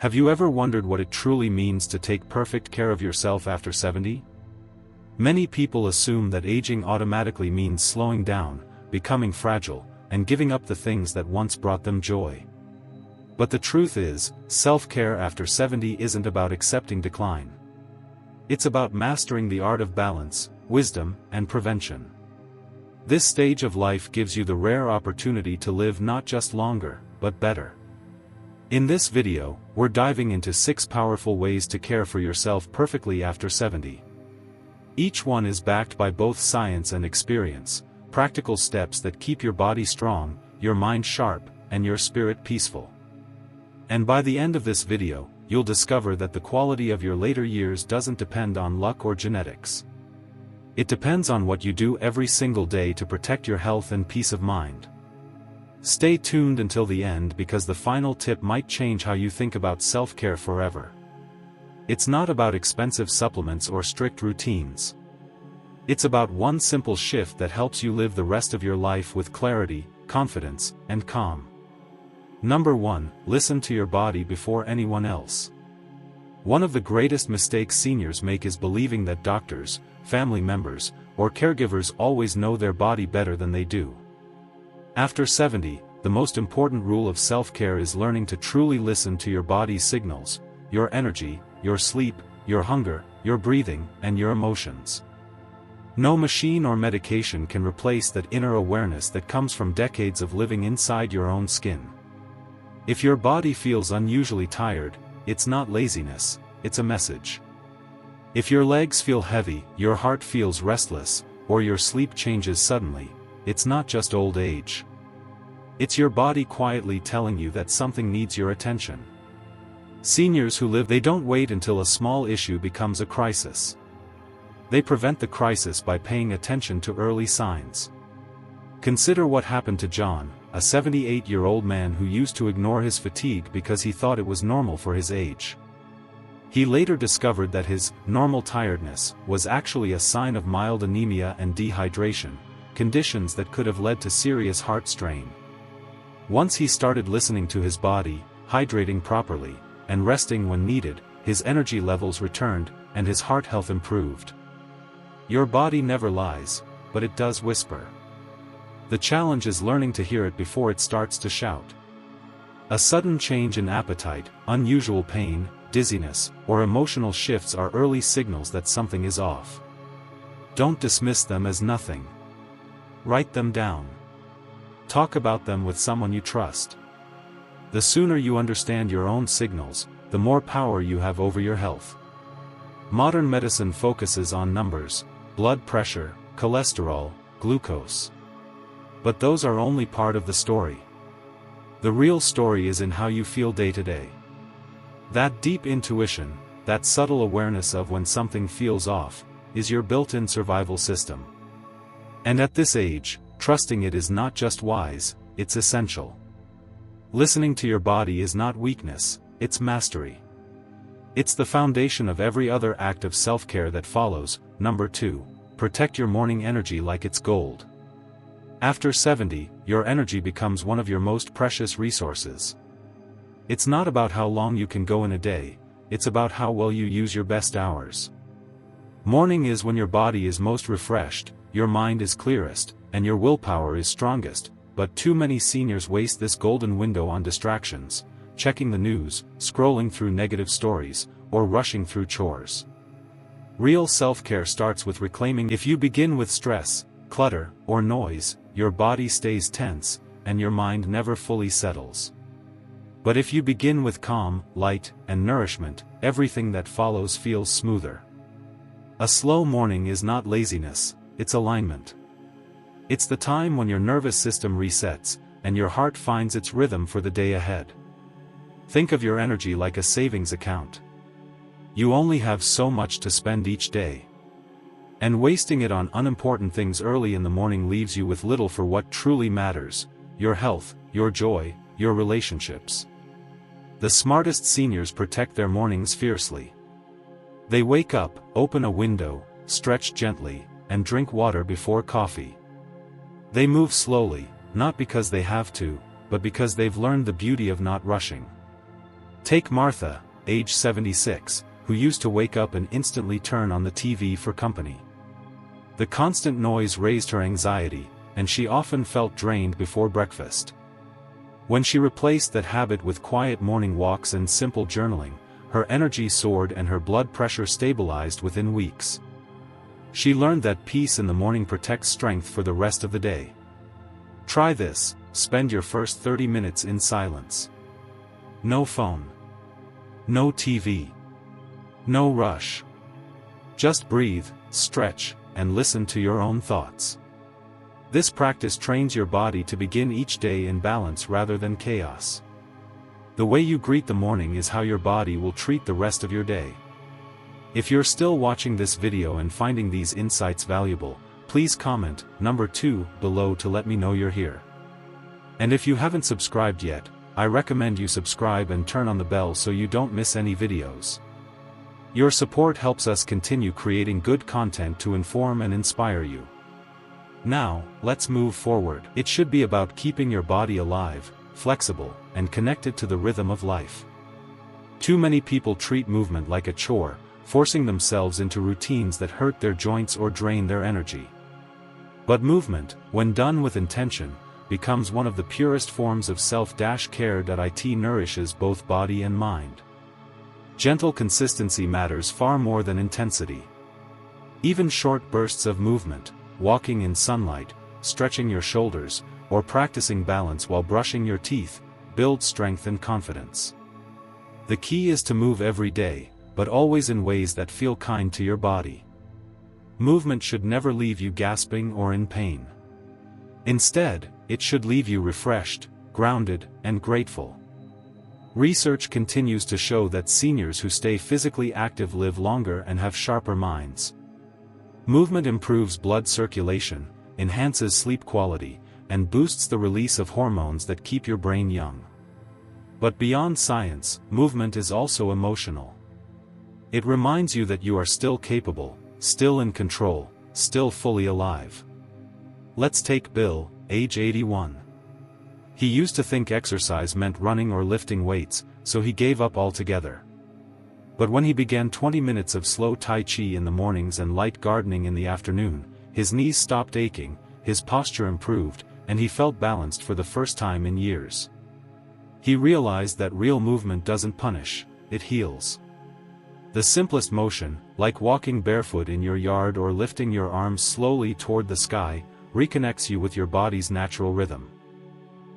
Have you ever wondered what it truly means to take perfect care of yourself after 70? Many people assume that aging automatically means slowing down, becoming fragile, and giving up the things that once brought them joy. But the truth is, self-care after 70 isn't about accepting decline. It's about mastering the art of balance, wisdom, and prevention. This stage of life gives you the rare opportunity to live not just longer, but better. In this video, we're diving into 6 powerful ways to care for yourself perfectly after 70. Each one is backed by both science and experience, practical steps that keep your body strong, your mind sharp, and your spirit peaceful. And by the end of this video, you'll discover that the quality of your later years doesn't depend on luck or genetics. It depends on what you do every single day to protect your health and peace of mind. Stay tuned until the end because the final tip might change how you think about self-care forever. It's not about expensive supplements or strict routines. It's about one simple shift that helps you live the rest of your life with clarity, confidence, and calm. Number 1, listen to your body before anyone else. One of the greatest mistakes seniors make is believing that doctors, family members, or caregivers always know their body better than they do. After 70, the most important rule of self-care is learning to truly listen to your body's signals, your energy, your sleep, your hunger, your breathing, and your emotions. No machine or medication can replace that inner awareness that comes from decades of living inside your own skin. If your body feels unusually tired, it's not laziness, it's a message. If your legs feel heavy, your heart feels restless, or your sleep changes suddenly, it's not just old age. It's your body quietly telling you that something needs your attention. Seniors who live, they don't wait until a small issue becomes a crisis. They prevent the crisis by paying attention to early signs. Consider what happened to John, a 78-year-old man who used to ignore his fatigue because he thought it was normal for his age. He later discovered that his normal tiredness was actually a sign of mild anemia and dehydration, conditions that could have led to serious heart strain. Once he started listening to his body, hydrating properly, and resting when needed, his energy levels returned, and his heart health improved. Your body never lies, but it does whisper. The challenge is learning to hear it before it starts to shout. A sudden change in appetite, unusual pain, dizziness, or emotional shifts are early signals that something is off. Don't dismiss them as nothing. Write them down. Talk about them with someone you trust. The sooner you understand your own signals, the more power you have over your health. Modern medicine focuses on numbers, blood pressure, cholesterol, glucose. But those are only part of the story. The real story is in how you feel day to day. That deep intuition, that subtle awareness of when something feels off, is your built-in survival system. And at this age, trusting it is not just wise, it's essential. Listening to your body is not weakness, it's mastery. It's the foundation of every other act of self-care that follows. Number 2, protect your morning energy like it's gold. After 70, your energy becomes one of your most precious resources. It's not about how long you can go in a day, it's about how well you use your best hours. Morning is when your body is most refreshed, your mind is clearest, and your willpower is strongest, but too many seniors waste this golden window on distractions, checking the news, scrolling through negative stories, or rushing through chores. Real self-care starts with reclaiming. If you begin with stress, clutter, or noise, your body stays tense, and your mind never fully settles. But if you begin with calm, light, and nourishment, everything that follows feels smoother. A slow morning is not laziness, it's alignment. It's the time when your nervous system resets, and your heart finds its rhythm for the day ahead. Think of your energy like a savings account. You only have so much to spend each day. And wasting it on unimportant things early in the morning leaves you with little for what truly matters: your health, your joy, your relationships. The smartest seniors protect their mornings fiercely. They wake up, open a window, stretch gently, and drink water before coffee. They move slowly, not because they have to, but because they've learned the beauty of not rushing. Take Martha, age 76, who used to wake up and instantly turn on the TV for company. The constant noise raised her anxiety, and she often felt drained before breakfast. When she replaced that habit with quiet morning walks and simple journaling, her energy soared and her blood pressure stabilized within weeks. She learned that peace in the morning protects strength for the rest of the day. Try this: spend your first 30 minutes in silence. No phone. No TV. No rush. Just breathe, stretch, and listen to your own thoughts. This practice trains your body to begin each day in balance rather than chaos. The way you greet the morning is how your body will treat the rest of your day. If you're still watching this video and finding these insights valuable, please comment number 2 below to let me know you're here. And if you haven't subscribed yet, I recommend you subscribe and turn on the bell so you don't miss any videos. Your support helps us continue creating good content to inform and inspire you. Now, let's move forward. It should be about keeping your body alive, flexible, and connected to the rhythm of life. Too many people treat movement like a chore, forcing themselves into routines that hurt their joints or drain their energy. But when done with intention, becomes one of the purest forms of self-care. It nourishes both body and mind. Gentle consistency matters far more than intensity. Even short bursts of movement, walking in sunlight, stretching your shoulders, or practicing balance while brushing your teeth, build strength and confidence. The key is to move every day, but always in ways that feel kind to your body. Movement should never leave you gasping or in pain. Instead, it should leave you refreshed, grounded, and grateful. Research continues to show that seniors who stay physically active live longer and have sharper minds. Movement improves blood circulation, enhances sleep quality, and boosts the release of hormones that keep your brain young. But beyond science, movement is also emotional. It reminds you that you are still capable, still in control, still fully alive. Let's take Bill, age 81. He used to think exercise meant running or lifting weights, so he gave up altogether. But when he began 20 minutes of slow Tai Chi in the mornings and light gardening in the afternoon, his knees stopped aching, his posture improved, and he felt balanced for the first time in years. He realized that real movement doesn't punish, it heals. The simplest motion, like walking barefoot in your yard or lifting your arms slowly toward the sky, reconnects you with your body's natural rhythm.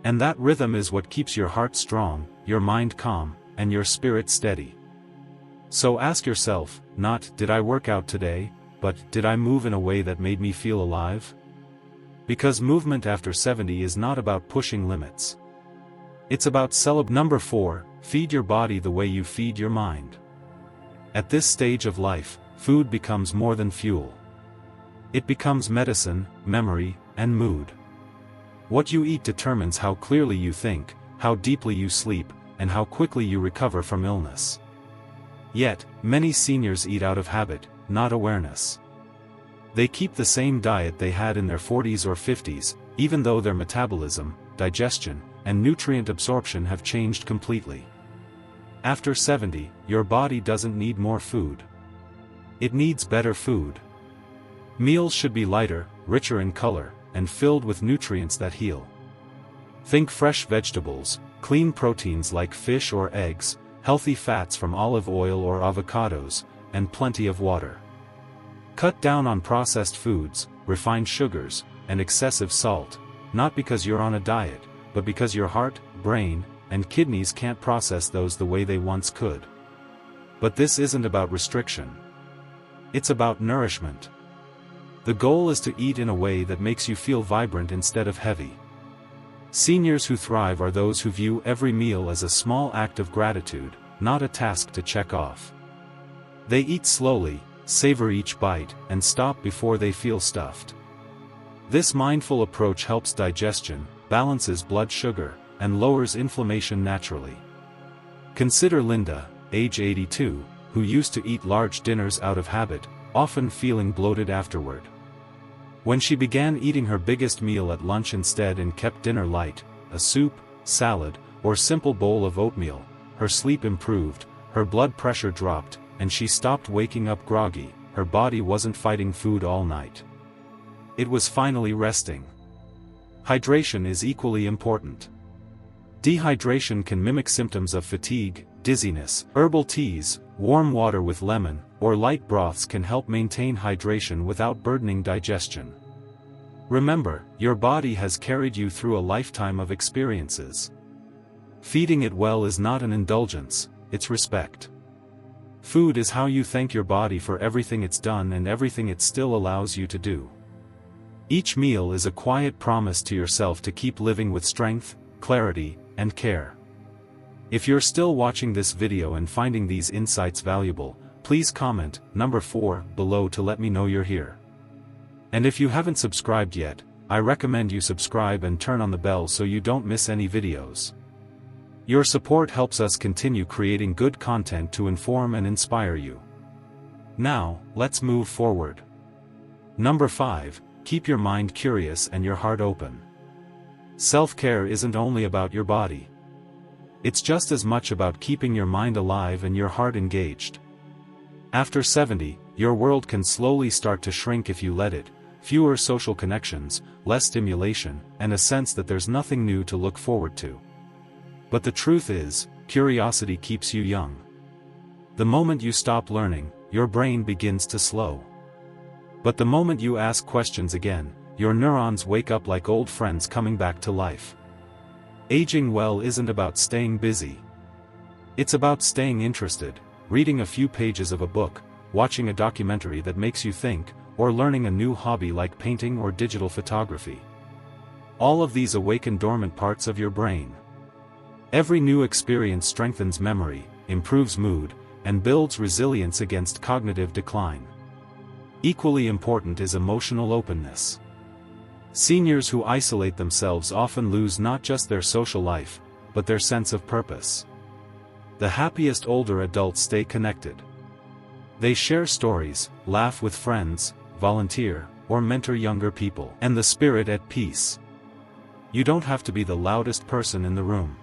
And that rhythm is what keeps your heart strong, your mind calm, and your spirit steady. So ask yourself, not, did I work out today, but, did I move in a way that made me feel alive? Because movement after 70 is not about pushing limits. It's about Number 4, feed your body the way you feed your mind. At this stage of life, food becomes more than fuel. It becomes medicine, memory, and mood. What you eat determines how clearly you think, how deeply you sleep, and how quickly you recover from illness. Yet, many seniors eat out of habit, not awareness. They keep the same diet they had in their 40s or 50s, even though their metabolism, digestion, and nutrient absorption have changed completely. After 70, your body doesn't need more food. It needs better food. Meals should be lighter, richer in color, and filled with nutrients that heal. Think fresh vegetables, clean proteins like fish or eggs, healthy fats from olive oil or avocados, and plenty of water. Cut down on processed foods, refined sugars, and excessive salt, not because you're on a diet, but because your heart, brain, and kidneys can't process those the way they once could. But this isn't about restriction. It's about nourishment. The goal is to eat in a way that makes you feel vibrant instead of heavy. Seniors who thrive are those who view every meal as a small act of gratitude, not a task to check off. They eat slowly, savor each bite, and stop before they feel stuffed. This mindful approach helps digestion, balances blood sugar, and lowers inflammation naturally. Consider Linda, age 82, who used to eat large dinners out of habit, often feeling bloated afterward. When she began eating her biggest meal at lunch instead and kept dinner light, a soup, salad, or simple bowl of oatmeal, her sleep improved, her blood pressure dropped, and she stopped waking up groggy. Her body wasn't fighting food all night. It was finally resting. Hydration is equally important. Dehydration can mimic symptoms of fatigue, dizziness. Herbal teas, warm water with lemon, or light broths can help maintain hydration without burdening digestion. Remember, your body has carried you through a lifetime of experiences. Feeding it well is not an indulgence, it's respect. Food is how you thank your body for everything it's done and everything it still allows you to do. Each meal is a quiet promise to yourself to keep living with strength, clarity, and care. If you're still watching this video and finding these insights valuable, please comment number 4 below to let me know you're here. And if you haven't subscribed yet, I recommend you subscribe and turn on the bell so you don't miss any videos. Your support helps us continue creating good content to inform and inspire you. Now, let's move forward. Number 5, keep your mind curious and your heart open. Self-care isn't only about your body. It's just as much about keeping your mind alive and your heart engaged. After 70, your world can slowly start to shrink if you let it. Fewer social connections, less stimulation, and a sense that there's nothing new to look forward to. But the truth is, curiosity keeps you young. The moment you stop learning, your brain begins to slow. But the moment you ask questions again, your neurons wake up like old friends coming back to life. Aging well isn't about staying busy. It's about staying interested, reading a few pages of a book, watching a documentary that makes you think, or learning a new hobby like painting or digital photography. All of these awaken dormant parts of your brain. Every new experience strengthens memory, improves mood, and builds resilience against cognitive decline. Equally important is emotional openness. Seniors who isolate themselves often lose not just their social life, but their sense of purpose. The happiest older adults stay connected. They share stories, laugh with friends, volunteer, or mentor younger people, and the spirit at peace. You don't have to be the loudest person in the room.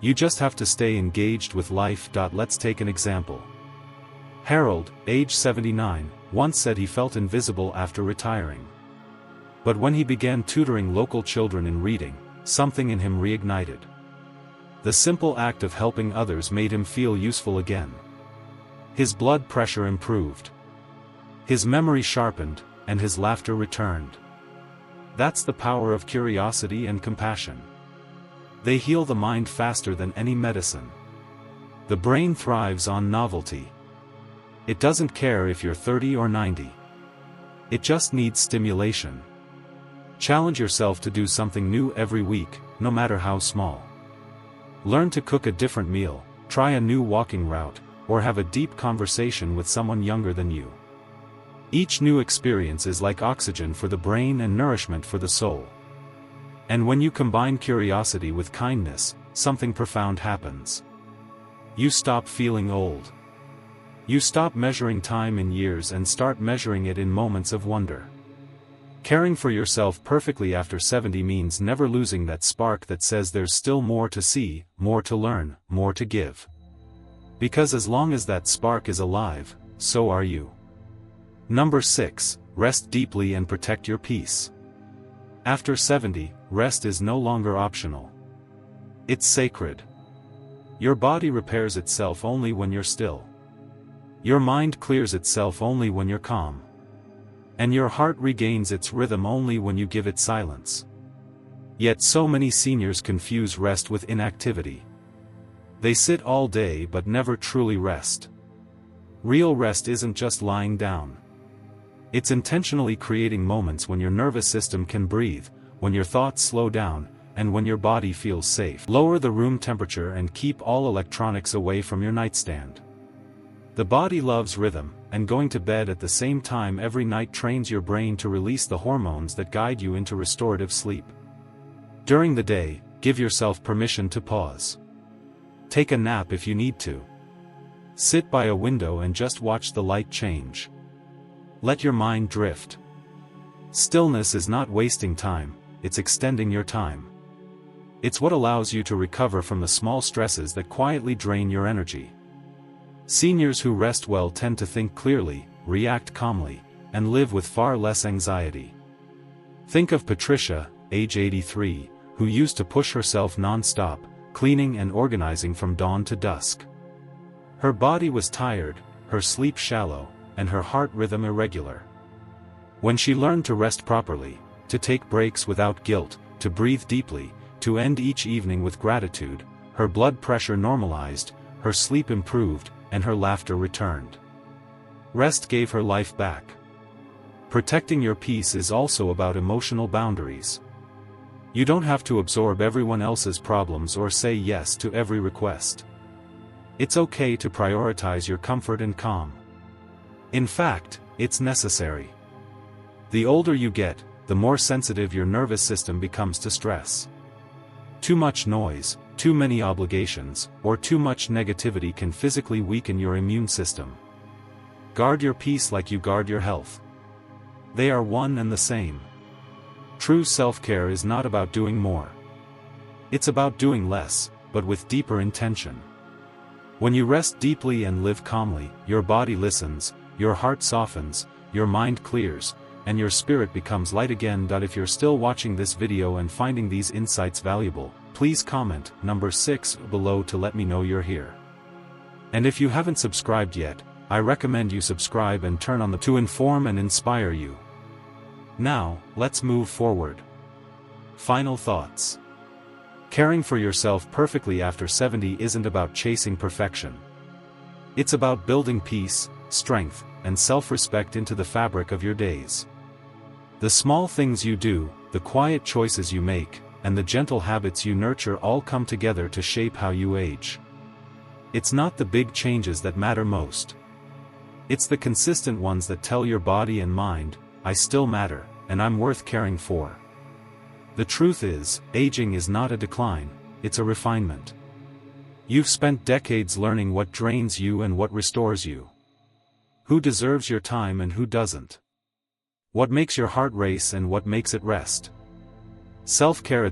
You just have to stay engaged with life. Let's take an example. Harold, age 79, once said he felt invisible after retiring. But when he began tutoring local children in reading, something in him reignited. The simple act of helping others made him feel useful again. His blood pressure improved. His memory sharpened, and his laughter returned. That's the power of curiosity and compassion. They heal the mind faster than any medicine. The brain thrives on novelty. It doesn't care if you're 30 or 90. It just needs stimulation. Challenge yourself to do something new every week, no matter how small. Learn to cook a different meal, try a new walking route, or have a deep conversation with someone younger than you. Each new experience is like oxygen for the brain and nourishment for the soul. And when you combine curiosity with kindness, something profound happens. You stop feeling old. You stop measuring time in years and start measuring it in moments of wonder. Caring for yourself perfectly after 70 means never losing that spark that says there's still more to see, more to learn, more to give. Because as long as that spark is alive, so are you. Number 6, rest deeply and protect your peace. After 70, rest is no longer optional. It's sacred. Your body repairs itself only when you're still. Your mind clears itself only when you're calm. And your heart regains its rhythm only when you give it silence. Yet so many seniors confuse rest with inactivity. They sit all day but never truly rest. Real rest isn't just lying down. It's intentionally creating moments when your nervous system can breathe, when your thoughts slow down, and when your body feels safe. Lower the room temperature and keep all electronics away from your nightstand. The body loves rhythm, and going to bed at the same time every night trains your brain to release the hormones that guide you into restorative sleep. During the day, give yourself permission to pause. Take a nap if you need to. Sit by a window and just watch the light change. Let your mind drift. Stillness is not wasting time, it's extending your time. It's what allows you to recover from the small stresses that quietly drain your energy. Seniors who rest well tend to think clearly, react calmly, and live with far less anxiety. Think of Patricia, age 83, who used to push herself non-stop, cleaning and organizing from dawn to dusk. Her body was tired, her sleep shallow, and her heart rhythm irregular. When she learned to rest properly, to take breaks without guilt, to breathe deeply, to end each evening with gratitude, her blood pressure normalized, her sleep improved, and her laughter returned. Rest gave her life back. Protecting your peace is also about emotional boundaries. You don't have to absorb everyone else's problems or say yes to every request. It's okay to prioritize your comfort and calm. In fact, it's necessary. The older you get, the more sensitive your nervous system becomes to stress. Too much noise, too many obligations, or too much negativity can physically weaken your immune system. Guard your peace like you guard your health. They are one and the same. True self-care is not about doing more. It's about doing less, but with deeper intention. When you rest deeply and live calmly, your body listens, your heart softens, your mind clears, and your spirit becomes light again. If you're still watching this video and finding these insights valuable, please comment number 6 below to let me know you're here. And if you haven't subscribed yet, I recommend you subscribe and turn on the to inform and inspire you. Now, let's move forward. Final thoughts. Caring for yourself perfectly after 70 isn't about chasing perfection. It's about building peace, strength, and self-respect into the fabric of your days. The small things you do, the quiet choices you make, and the gentle habits you nurture all come together to shape how you age. It's not the big changes that matter most. It's the consistent ones that tell your body and mind, I still matter, and I'm worth caring for. The truth is, aging is not a decline, it's a refinement. You've spent decades learning what drains you and what restores you. Who deserves your time and who doesn't? What makes your heart race and what makes it rest? Self-care